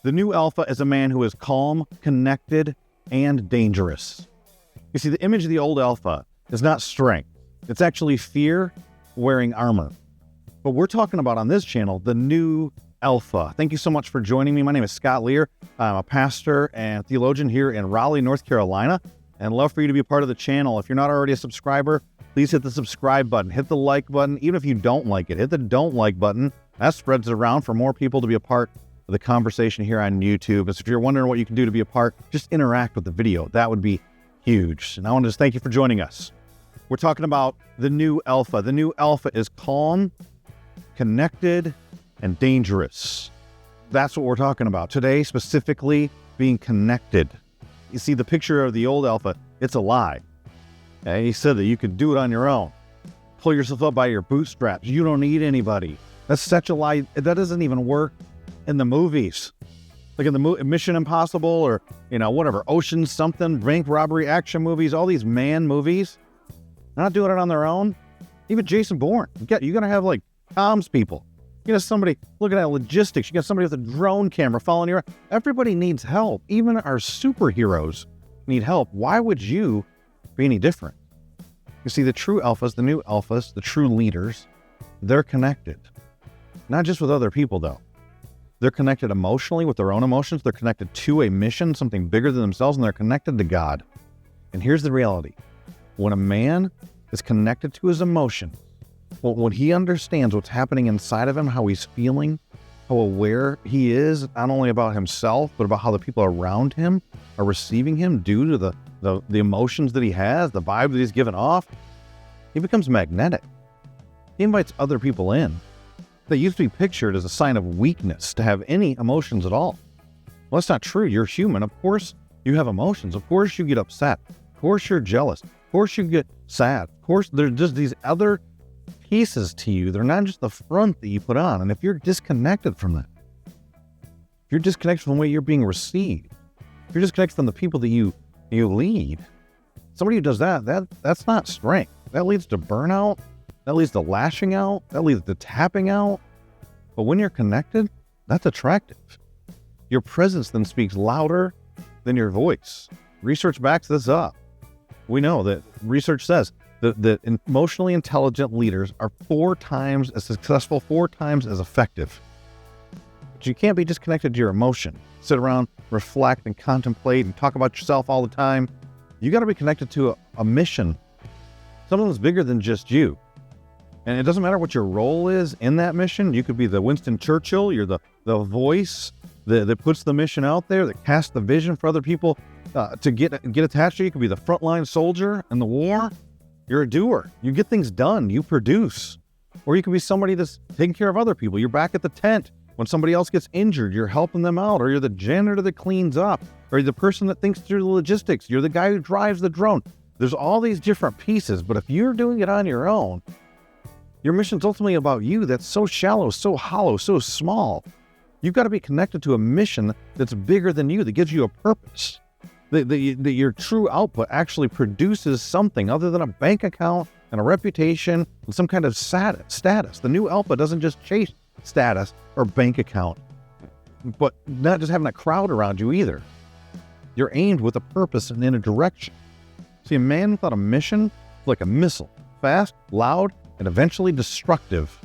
The new alpha is a man who is calm, connected, and dangerous. You see, the image of the old alpha is not strength. It's actually fear wearing armor. But we're talking about on this channel, the new alpha. Thank you so much for joining me. My name is Scott Lehr. I'm a pastor and theologian here in Raleigh, North Carolina, and love for you to be a part of the channel. If you're not already a subscriber, please hit the subscribe button, hit the like button. Even if you don't like it, hit the don't like button. That spreads it around for more people to be a part of the conversation here on YouTube. And so if you're wondering what you can do to be a part, just interact with the video. That would be huge. And I want to just thank you for joining us. We're talking about the new alpha. The new alpha is calm, connected, and dangerous. That's what we're talking about today, specifically being connected. You see, the picture of the old alpha, it's a lie. Okay? He said that you could do it on your own. Pull yourself up by your bootstraps. You don't need anybody. That's such a lie. That doesn't even work in the movies. Like in the Mission Impossible or, whatever, Ocean something, bank robbery, action movies, all these man movies. They're not doing it on their own. Even Jason Bourne. You're going to have like comms people. You got somebody looking at logistics. You got somebody with a drone camera following you around. Everybody needs help. Even our superheroes need help. Why would you be any different? You see, the true alphas, the new alphas, the true leaders, they're connected. Not just with other people, though. They're connected emotionally with their own emotions. They're connected to a mission, something bigger than themselves, and they're connected to God. And here's the reality. When a man is connected to his emotions, when he understands what's happening inside of him, how he's feeling, how aware he is, not only about himself, but about how the people around him are receiving him due to the emotions that he has, the vibe that he's given off, he becomes magnetic. He invites other people in. That used to be pictured as a sign of weakness to have any emotions at all. Well, that's not true. You're human. Of course you have emotions. Of course you get upset. Of course you're jealous. Of course you get sad. Of course there's just these other pieces to you. They're not just the front that you put on. And if you're disconnected from that, if you're disconnected from the way you're being received, if you're disconnected from the people that you lead, somebody who does that's not strength. That leads to burnout. That leads to lashing out. That leads to tapping out. But when you're connected, that's attractive. Your presence then speaks louder than your voice. Research backs this up. We know that research says that emotionally intelligent leaders are 4 times as successful, 4 times as effective. But you can't be disconnected to your emotion. Sit around, reflect, and contemplate, and talk about yourself all the time. You got to be connected to a mission, something that's bigger than just you. And it doesn't matter what your role is in that mission. You could be the Winston Churchill. You're the voice that puts the mission out there, that casts the vision for other people to get attached to. You could be the frontline soldier in the war. You're a doer. You get things done. You produce. Or you could be somebody that's taking care of other people. You're back at the tent when somebody else gets injured. You're helping them out. Or you're the janitor that cleans up. Or you're the person that thinks through the logistics. You're the guy who drives the drone. There's all these different pieces. But if you're doing it on your own, your mission's ultimately about you. That's so shallow, so hollow, so small. You've got to be connected to a mission that's bigger than you, that gives you a purpose. That your true output actually produces something other than a bank account and a reputation and some kind of status. The new alpha doesn't just chase status or bank account, but not just having a crowd around you either. You're aimed with a purpose and in a direction. See, a man without a mission is like a missile, fast, loud, and eventually destructive.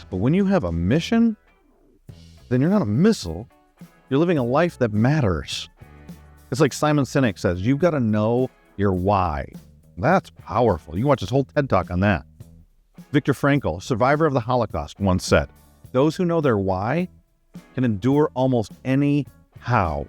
But when you have a mission, then you're not a missile. You're living a life that matters. It's like Simon Sinek says, you've got to know your why. That's powerful. You can watch this whole TED Talk on that. Viktor Frankl, survivor of the Holocaust, once said, those who know their why can endure almost any how.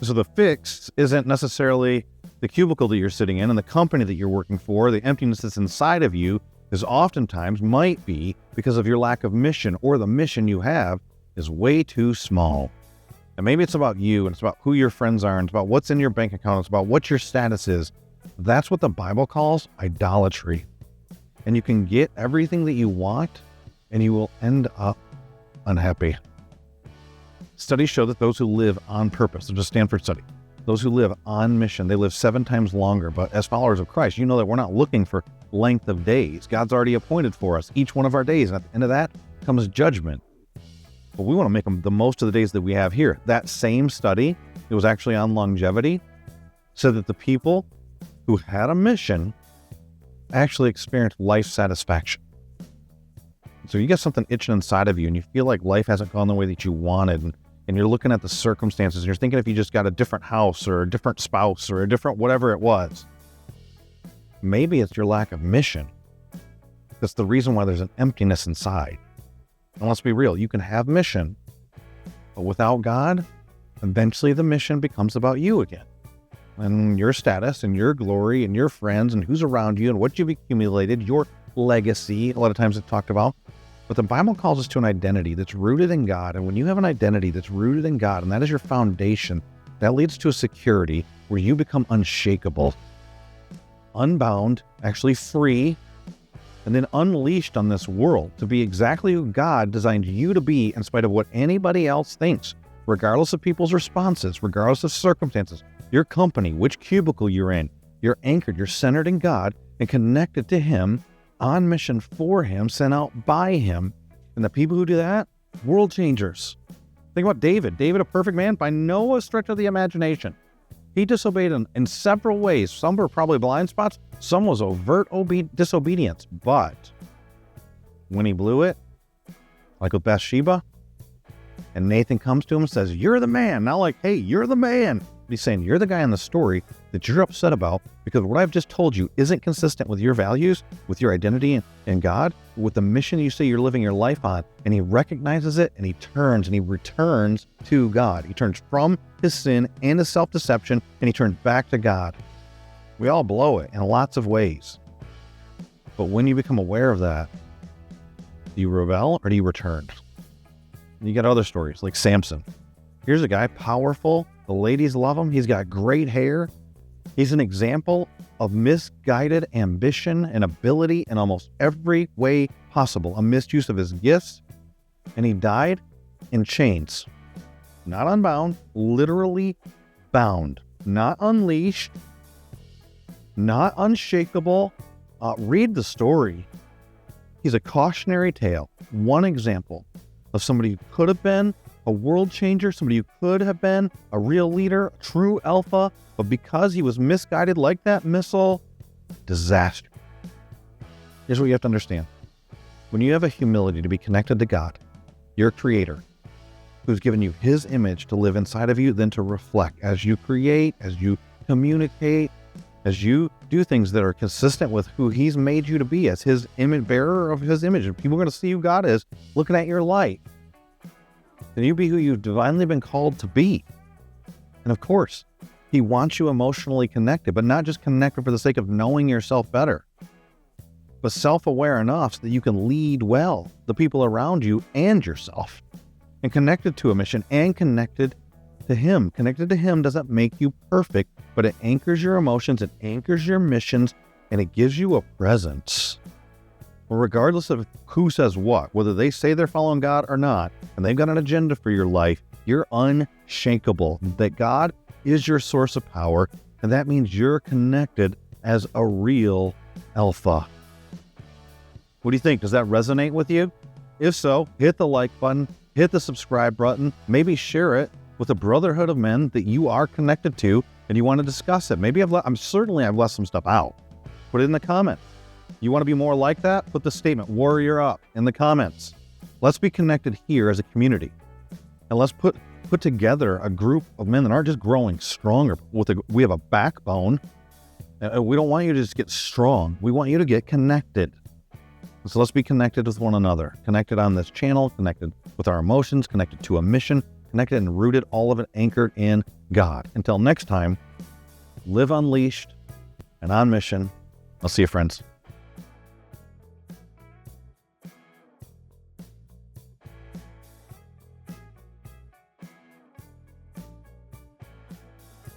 So the fix isn't necessarily the cubicle that you're sitting in and the company that you're working for. The emptiness that's inside of you is oftentimes might be because of your lack of mission, or the mission you have is way too small. And maybe it's about you, and it's about who your friends are, and it's about what's in your bank account, it's about what your status is. That's what the Bible calls idolatry. And you can get everything that you want, and you will end up unhappy. Studies show that those who live on purpose, there's a Stanford study, those who live on mission, they live 7 times longer. But as followers of Christ, you know that we're not looking for length of days. God's already appointed for us each one of our days. And at the end of that comes judgment. but we want to make them the most of the days that we have here. That same study, it was actually on longevity, said that the people who had a mission actually experienced life satisfaction. So you got something itching inside of you and you feel like life hasn't gone the way that you wanted, and you're looking at the circumstances and you're thinking if you just got a different house or a different spouse or a different whatever it was, maybe it's your lack of mission. That's the reason why there's an emptiness inside. And let's be real, you can have mission, but without God, eventually the mission becomes about you again. And your status and your glory and your friends and who's around you and what you've accumulated, your legacy, a lot of times it's talked about. But the Bible calls us to an identity that's rooted in God. And when you have an identity that's rooted in God, and that is your foundation, that leads to a security where you become unshakable, unbound, actually free, and then unleashed on this world to be exactly who God designed you to be in spite of what anybody else thinks, regardless of people's responses, regardless of circumstances, your company, which cubicle you're in. You're anchored, you're centered in God and connected to Him, on mission for Him, sent out by Him. And the people who do that, world changers. Think about David. David, a perfect man by no stretch of the imagination. He disobeyed in several ways. Some were probably blind spots. Some was overt disobedience. But when he blew it, like with Bathsheba, and Nathan comes to him and says, "You're the man." Not like, "Hey, you're the man." But he's saying, "You're the guy in the story that you're upset about because what I've just told you isn't consistent with your values, with your identity in God, with the mission you say you're living your life on." And he recognizes it and he turns and he returns to God. He turns from his sin and his self-deception and he turns back to God. We all blow it in lots of ways. But when you become aware of that, do you rebel or do you return? You got other stories like Samson. Here's a guy, powerful. The ladies love him. He's got great hair. He's an example of misguided ambition and ability in almost every way possible. A misuse of his gifts. And he died in chains. Not unbound, literally bound. Not unleashed. Not unshakable. Read the story. He's a cautionary tale. One example of somebody who could have been a world changer, somebody who could have been a real leader, a true alpha, but because he was misguided like that missile, disaster. Here's what you have to understand. When you have a humility to be connected to God, your creator, who's given you his image to live inside of you, then to reflect as you create, as you communicate, as you do things that are consistent with who he's made you to be as his image bearer of his image. And people are going to see who God is looking at your life. Then you be who you've divinely been called to be. And of course, he wants you emotionally connected, but not just connected for the sake of knowing yourself better, but self-aware enough so that you can lead well the people around you and yourself, and connected to a mission and connected to him. Connected to him doesn't make you perfect, but it anchors your emotions, it anchors your missions, and it gives you a presence. Well, regardless of who says what, whether they say they're following God or not, and they've got an agenda for your life, you're unshakable. That God is your source of power, and that means you're connected as a real alpha. What do you think? Does that resonate with you? If so, hit the like button, hit the subscribe button, maybe share it with a brotherhood of men that you are connected to and you want to discuss it. Maybe I've left some stuff out. Put it in the comments. You want to be more like that? Put the statement "warrior up" in the comments. Let's be connected here as a community. And let's put together a group of men that aren't just growing stronger. We have a backbone. We don't want you to just get strong. We want you to get connected. So let's be connected with one another. Connected on this channel, connected with our emotions, connected to a mission, connected and rooted, all of it anchored in God. Until next time, live unleashed and on mission. I'll see you, friends.